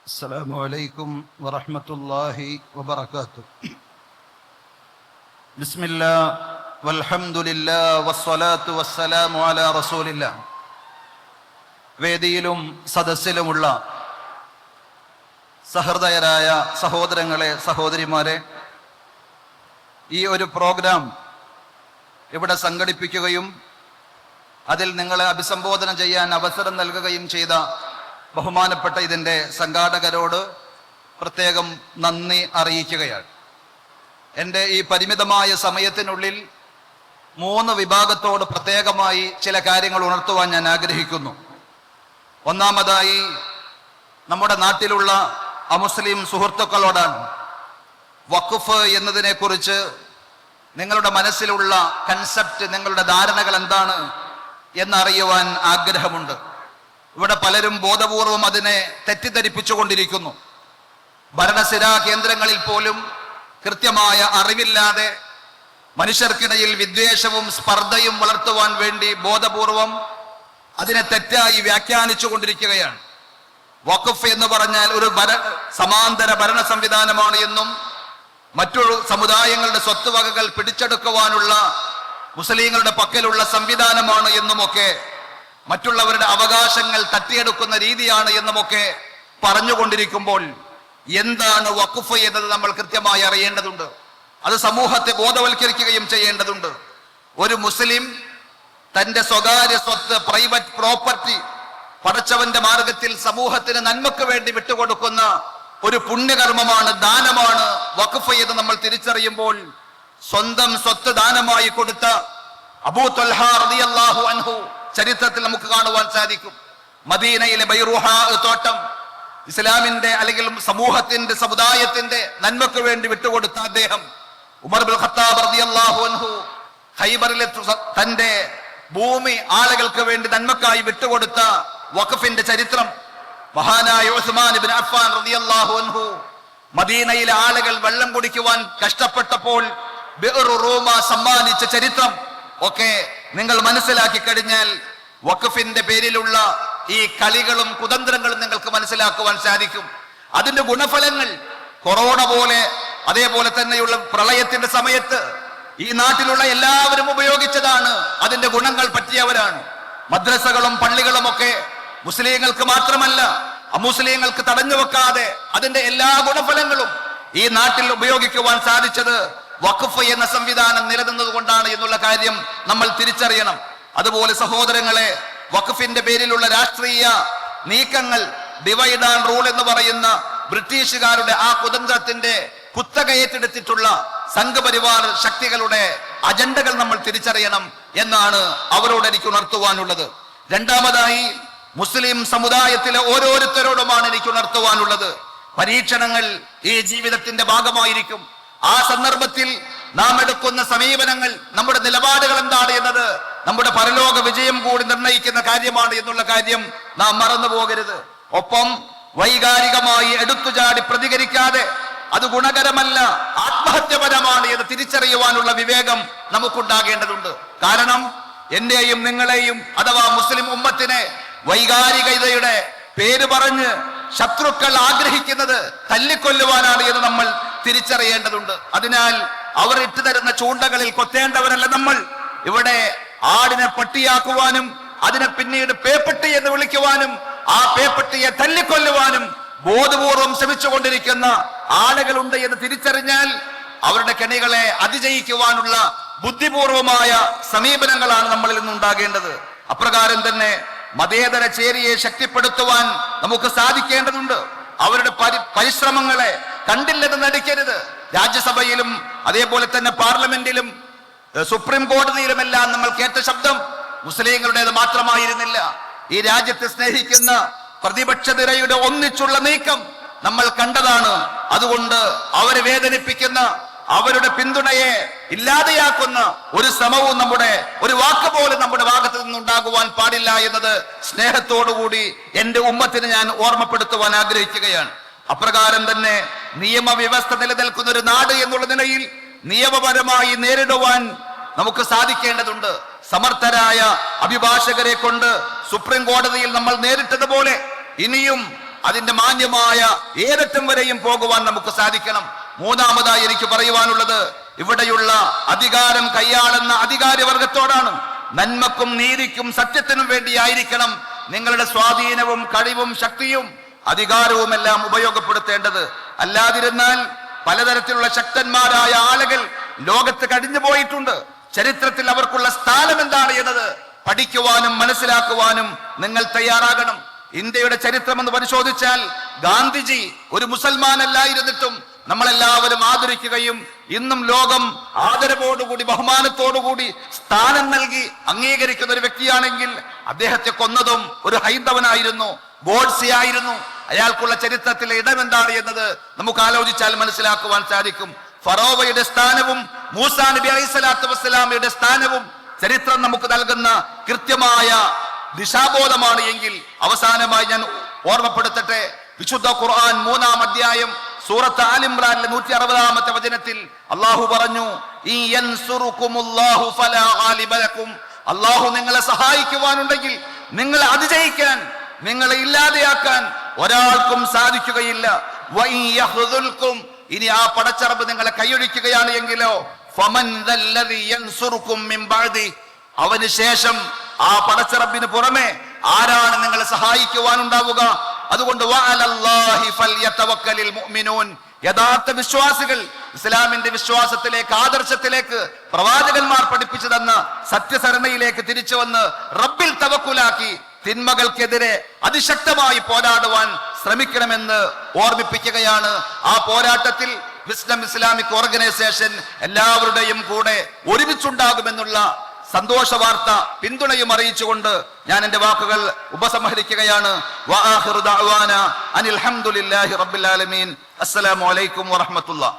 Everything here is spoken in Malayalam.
السلام عليكم ورحمة الله وبركاته. بسم الله والحمد لله والصلاة والسلام على رسول الله. വേദിയിലും സദസ്സിലുമുള്ള സഹൃദയരായ സഹോദരങ്ങളെ, സഹോദരിമാരെ, ഈ ഒരു പ്രോഗ്രാം ഇവിടെ സംഘടിപ്പിക്കുകയും അതിൽ നിങ്ങളെ അഭിസംബോധന ചെയ്യാൻ അവസരം നൽകുകയും ചെയ്ത ബഹുമാനപ്പെട്ട ഇതിൻ്റെ സംഘാടകരോട് പ്രത്യേകം നന്ദി അറിയിക്കുകയാണ്. എൻ്റെ ഈ പരിമിതമായ സമയത്തിനുള്ളിൽ 3 വിഭാഗത്തോട് പ്രത്യേകമായി ചില കാര്യങ്ങൾ ഉണർത്തുവാൻ ഞാൻ ആഗ്രഹിക്കുന്നു. ഒന്നാമതായി നമ്മുടെ നാട്ടിലുള്ള അമുസ്ലിം സുഹൃത്തുക്കളോടാണ്. വഖഫ് എന്നതിനെക്കുറിച്ച് നിങ്ങളുടെ മനസ്സിലുള്ള കൺസെപ്റ്റ്, നിങ്ങളുടെ ധാരണകൾ എന്താണ് എന്നറിയുവാൻ ആഗ്രഹമുണ്ട്. ഇവിടെ പലരും ബോധപൂർവം അതിനെ തെറ്റിദ്ധരിപ്പിച്ചുകൊണ്ടിരിക്കുന്നു. ഭരണസിരാ കേന്ദ്രങ്ങളിൽ പോലും കൃത്യമായ അറിവില്ലാതെ മനുഷ്യർക്കിടയിൽ വിദ്വേഷവും സ്പർദ്ധയും വളർത്തുവാൻ വേണ്ടി ബോധപൂർവം അതിനെ തെറ്റായി വ്യാഖ്യാനിച്ചു കൊണ്ടിരിക്കുകയാണ്. വഖഫ് എന്ന് പറഞ്ഞാൽ ഒരു സമാന്തര ഭരണ സംവിധാനമാണ് എന്നും മറ്റൊരു സമുദായങ്ങളുടെ സ്വത്തുവകകൾ പിടിച്ചെടുക്കുവാനുള്ള മുസ്ലിങ്ങളുടെ പക്കലുള്ള സംവിധാനമാണ് എന്നുമൊക്കെ, മറ്റുള്ളവരുടെ അവകാശങ്ങൾ തട്ടിയെടുക്കുന്ന രീതിയാണ് എന്നുമൊക്കെ പറഞ്ഞുകൊണ്ടിരിക്കുമ്പോൾ എന്താണ് വഖഫ് എന്നത് നമ്മൾ കൃത്യമായി അറിയേണ്ടതുണ്ട്. അത് സമൂഹത്തെ ബോധവൽക്കരിക്കുകയും ചെയ്യേണ്ടതുണ്ട്. ഒരു മുസ്ലിം തന്റെ സ്വകാര്യ സ്വത്ത്, പ്രൈവറ്റ് പ്രോപ്പർട്ടി, പടച്ചവന്റെ മാർഗത്തിൽ സമൂഹത്തിന് നന്മക്ക് വേണ്ടി വിട്ടുകൊടുക്കുന്ന ഒരു പുണ്യകർമ്മമാണ്, ദാനമാണ് വഖഫ് എന്ന് നമ്മൾ തിരിച്ചറിയുമ്പോൾ, സ്വന്തം സ്വത്ത് ദാനമായി കൊടുത്ത അബൂ ത്വൽഹ റളിയല്ലാഹു അൻഹു ചരിത്രത്തിൽ നമുക്ക് കാണുവാൻ സാധിക്കും. മദീനയിലെ ബൈറുഹാ തോട്ടം ഇസ്ലാമിന്റെ അല്ലെങ്കിൽ സമൂഹത്തിന്റെ, സമുദായത്തിന്റെ നന്മക്ക് വേണ്ടി വിട്ടുകൊടുത്ത അദ്ദേഹം, ഉമർ ഇബ്നുൽ ഖത്താബ് റളിയല്ലാഹു അൻഹു ഖൈബറിലെ തന്റെ ഭൂമി ആളുകൾക്ക് വേണ്ടി നന്മക്കായി വിട്ടുകൊടുത്ത വഖഫിന്റെ ചരിത്രം, മഹാനായ ഉസ്മാൻ ഇബ്നു അഫ്ഫാൻ റളിയല്ലാഹു അൻഹു മദീനയിലെ ആളുകൾ വെള്ളം കുടിക്കുവാൻ കഷ്ടപ്പെട്ടപ്പോൾ ബിഅ്റു റൂമ സമ്മാനിച്ച ചരിത്രം ഒക്കെ നിങ്ങൾ മനസ്സിലാക്കി കഴിഞ്ഞാൽ വഖഫിന്റെ പേരിലുള്ള ഈ കളികളും കുതന്ത്രങ്ങളും നിങ്ങൾക്ക് മനസ്സിലാക്കുവാൻ സാധിക്കും. അതിന്റെ ഗുണഫലങ്ങൾ കൊറോണ പോലെ, അതേപോലെ തന്നെയുള്ള പ്രളയത്തിന്റെ സമയത്ത് ഈ നാട്ടിലുള്ള എല്ലാവരും ഉപയോഗിച്ചതാണ്. അതിന്റെ ഗുണങ്ങൾ പറ്റിയവരാണ്. മദ്രസകളും പള്ളികളും ഒക്കെ മുസ്ലിങ്ങൾക്ക് മാത്രമല്ല, അമുസ്ലിങ്ങൾക്ക് തടഞ്ഞു വെക്കാതെ അതിന്റെ എല്ലാ ഗുണഫലങ്ങളും ഈ നാട്ടിൽ ഉപയോഗിക്കുവാൻ സാധിച്ചത് വഖഫ് എന്ന സംവിധാനം നിലനിന്നത് കൊണ്ടാണ് എന്നുള്ള കാര്യം നമ്മൾ തിരിച്ചറിയണം. അതുപോലെ സഹോദരങ്ങളെ, വഖഫിന്റെ പേരിലുള്ള രാഷ്ട്രീയ നീക്കങ്ങൾ, ഡിവൈഡ് ആൻഡ് റൂൾ എന്ന് പറയുന്ന ബ്രിട്ടീഷുകാരുടെ ആ കുതന്ത്രത്തിന്റെ കുത്തക ഏറ്റെടുത്തിട്ടുള്ള സംഘപരിവാർ ശക്തികളുടെ അജണ്ടകൾ നമ്മൾ തിരിച്ചറിയണം എന്നാണ് അവരോട് എനിക്ക് ഉണർത്തുവാനുള്ളത്. രണ്ടാമതായി മുസ്ലിം സമുദായത്തിലെ ഓരോരുത്തരോടുമാണ് എനിക്ക് ഉണർത്തുവാനുള്ളത്. പരീക്ഷണങ്ങൾ ഈ ജീവിതത്തിന്റെ ഭാഗമായിരിക്കും. ആ സന്ദർഭത്തിൽ നാം എടുക്കുന്ന സമീപനങ്ങൾ, നമ്മുടെ നിലപാടുകൾ എന്താണ് എന്നത് നമ്മുടെ പരലോക വിജയം കൂടി നിർണയിക്കുന്ന കാര്യമാണ് എന്നുള്ള കാര്യം നാം മറന്നു പോകരുത്. ഒപ്പം വൈകാരികമായി എടുത്തുചാടി പ്രതികരിക്കാതെ അത് ഗുണകരമല്ല, ആത്മഹത്യപരമാണ് എന്ന് തിരിച്ചറിയുവാനുള്ള വിവേകം നമുക്കുണ്ടാകേണ്ടതുണ്ട്. കാരണം എന്നെയും നിങ്ങളെയും അഥവാ മുസ്ലിം ഉമ്മത്തിനെ വൈകാരികതയുടെ പേര് പറഞ്ഞ് ശത്രുക്കൾ ആഗ്രഹിക്കുന്നത് തല്ലിക്കൊല്ലുവാനാണ് എന്ന് നമ്മൾ തിരിച്ചറിയേണ്ടതുണ്ട്. അതിനാൽ അവർ ഇട്ടുതരുന്ന ചൂണ്ടകളിൽ കൊത്തേണ്ടവരല്ല നമ്മൾ. ഇവിടെ ആടിനെ പട്ടിയാക്കുവാനും അതിനെ പിന്നീട് പേപ്പട്ടി എന്ന് വിളിക്കുവാനും ആ പേപ്പട്ടിയെ തല്ലിക്കൊല്ലുവാനും ബോധപൂർവം ശ്രമിച്ചുകൊണ്ടിരിക്കുന്ന ആളുകളുണ്ട് എന്ന് തിരിച്ചറിഞ്ഞാൽ അവരുടെ കെണികളെ അതിജയിക്കുവാനുള്ള ബുദ്ധിപൂർവമായ സമീപനങ്ങളാണ് നമ്മളിൽ നിന്നുണ്ടാകേണ്ടത്. അപ്രകാരം തന്നെ മതേതര ചേരിയെ ശക്തിപ്പെടുത്തുവാൻ നമുക്ക് സാധിക്കേണ്ടതുണ്ട്. അവരുടെ പരിശ്രമങ്ങളെ കണ്ടില്ലെന്ന് നടിക്കരുത്. രാജ്യസഭയിലും അതേപോലെ തന്നെ പാർലമെന്റിലും സുപ്രീം കോടതിയിലുമെല്ലാം നമ്മൾ കേട്ട ശബ്ദം മുസ്ലിങ്ങളുടേത് മാത്രമായിരുന്നില്ല. ഈ രാജ്യത്തെ സ്നേഹിക്കുന്ന പ്രതിപക്ഷ നിരയുടെ ഒന്നിച്ചുള്ള നീക്കം നമ്മൾ കണ്ടതാണ്. അതുകൊണ്ട് അവരെ വേദനിപ്പിക്കുന്ന, അവരുടെ പിന്തുണയെ ഇല്ലാതെയാക്കുന്ന ഒരു ശ്രമവും ഒരു വാക്ക് പോലും നമ്മുടെ ഭാഗത്ത് നിന്നുണ്ടാകുവാൻ പാടില്ല എന്നത് സ്നേഹത്തോടുകൂടി എന്റെ ഉമ്മത്തിന് ഞാൻ ഓർമ്മപ്പെടുത്തുവാൻ ആഗ്രഹിക്കുകയാണ്. അപ്രകാരം തന്നെ നിയമവ്യവസ്ഥ നിലനിൽക്കുന്ന ഒരു നാട് എന്നുള്ള നിലയിൽ നിയമപരമായി നേരിടുവാൻ നമുക്ക് സാധിക്കേണ്ടതുണ്ട്. സമർത്ഥരായ അഭിഭാഷകരെ കൊണ്ട് സുപ്രീം കോടതിയിൽ നമ്മൾ നേരിട്ടതുപോലെ ഇനിയും അതിന്റെ മാന്യമായ ഏതറ്റം വരെയും പോകുവാൻ നമുക്ക് സാധിക്കണം. മൂന്നാമതായി എനിക്ക് പറയുവാനുള്ളത്, ഇവിടെയുള്ള അധികാരം കൈയാളുന്ന അധികാരവർഗത്തോടാണ്. നന്മക്കും നീതിക്കും സത്യത്തിനും വേണ്ടിയായിരിക്കണം നിങ്ങളുടെ സ്വാധീനവും കഴിവും ശക്തിയും അധികാരവും എല്ലാം ഉപയോഗപ്പെടുത്തേണ്ടത്. അല്ലാതിരുന്നാൽ പലതരത്തിലുള്ള ശക്തന്മാരായ ആളുകൾ ലോകത്ത് കഴിഞ്ഞു പോയിട്ടുണ്ട്. ചരിത്രത്തിൽ അവർക്കുള്ള സ്ഥാനം എന്താണ് എന്നത് പഠിക്കുവാനും മനസ്സിലാക്കുവാനും നിങ്ങൾ തയ്യാറാകണം. ഇന്ത്യയുടെ ചരിത്രം എന്ന് പരിശോധിച്ചാൽ ഗാന്ധിജി ഒരു മുസൽമാനല്ലായിരുന്നിട്ടും നമ്മളെല്ലാവരും ആദരിക്കുകയും ഇന്നും ലോകം ആദരവോടുകൂടി ബഹുമാനത്തോടുകൂടി സ്ഥാനം നൽകി അംഗീകരിക്കുന്ന ഒരു വ്യക്തിയാണെങ്കിൽ അദ്ദേഹത്തെ കൊന്നതും ഒരു ഹൈന്ദവനായിരുന്നു, ഗോഡ്സെ ആയിരുന്നു. അയാൾക്കുള്ള ചരിത്രത്തിലെ ഇടം എന്താണ് എന്നത് നമുക്ക് ആലോചിച്ചാൽ മനസ്സിലാക്കുവാൻ സാധിക്കും. ഫറോവയുടെ സ്ഥാനവും മൂസാ നബി അലൈഹിസ്സലാത്തു വസ്സലാമയുടെ സ്ഥാനവും ചരിത്രം നമുക്ക് നൽകുന്ന കൃത്യമായ ദിശാബോധമാണ് എങ്കിൽ അവസാനമായി ഞാൻ ഓർമ്മപ്പെടുത്തട്ടെ. വിശുദ്ധ ഖുർആൻ 3-ാം അധ്യായം സൂറത്ത് ആൽ ഇംറാനിലെ 160-ാമത്തെ വചനത്തിൽ അല്ലാഹു പറഞ്ഞു, അല്ലാഹു നിങ്ങളെ സഹായിക്കുവാനുണ്ടെങ്കിൽ നിങ്ങളെ അതിജയിക്കാൻ, നിങ്ങളെ ഇല്ലാതെയാക്കാൻ ഒരാൾക്കും സാധിക്കുകയില്ല. ഇനി ആ പടച്ചറബ് നിങ്ങളെ കൈയൊഴിക്കുകയാണ് എങ്കിലോ അവന് ശേഷം ആ പടച്ചറബിന് പുറമെ ആരാണ് നിങ്ങളെ സഹായിക്കുവാനുണ്ടാവുക? അതുകൊണ്ട് യഥാർത്ഥ വിശ്വാസികൾ ഇസ്ലാമിന്റെ വിശ്വാസത്തിലേക്ക്, ആദർശത്തിലേക്ക്, പ്രവാചകന്മാർ പഠിപ്പിച്ചു തന്ന സത്യസരണയിലേക്ക് തിരിച്ചു വന്ന് റബ്ബിൽ തവക്കുലാക്കി തിന്മകൾക്കെതിരെ അതിശക്തമായി പോരാടുവാൻ ശ്രമിക്കണമെന്ന് ഓർമ്മിപ്പിക്കുകയാണ്. ആ പോരാട്ടത്തിൽ വിസ്ഡം ഇസ്ലാമിക് ഓർഗനൈസേഷൻ എല്ലാവരുടെയും കൂടെ ഒരുമിച്ചുണ്ടാകുമെന്നുള്ള സന്തോഷ വാർത്ത പിന്തുണയും അറിയിച്ചുകൊണ്ട് ഞാൻ എന്റെ വാക്കുകൾ ഉപസംഹരിക്കുകയാണ്. വആഖിറു ദഅവാന അനിൽ ഹംദുലില്ലാഹി റബ്ബിൽ ആലമീൻ. അസ്സലാമു അലൈക്കും വറഹ്മത്തുള്ളാഹി.